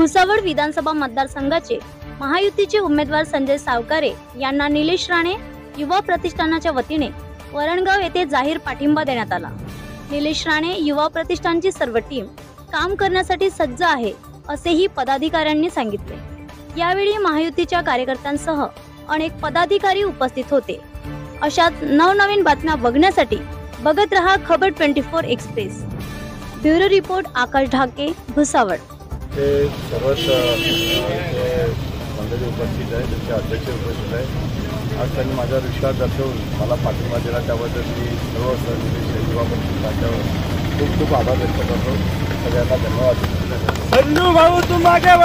भुसावळ विधानसभा मतदारसंघाचे महायुतीचे उमेदवार संजय सावकारे यांना निलेश राणे युवा प्रतिष्ठानाच्या वतीने वरणगाव येथे जाहीर पाठिंबा देण्यात आला। निलेश राणे युवा प्रतिष्ठानची सर्व टीम काम करण्यासाठी सज्ज आहे असेही पदाधिकाऱ्यांनी सांगितले। यावेळी महायुतीच्या कार्यकर्त्यांसह अनेक पदाधिकारी उपस्थित होते। अशाच नवनवीन बातम्या बघण्यासाठी बघत रहा खबर 24 एक्सप्रेस। ब्युरो रिपोर्ट आकाश ढाके, भुसावळ। ते सर्वच मंडळी उपस्थित आहे, त्यांचे अध्यक्ष उपस्थित आहे। आज त्यांनी माझा विश्वास दाखवून मला पाठिंबा दिला, त्याबद्दल मी सर्व युवा प्रतिष्ठानच्या खूप खूप आभार व्यक्त करतो। सगळ्यांना धन्यवाद। संजू भाऊ तुम आगे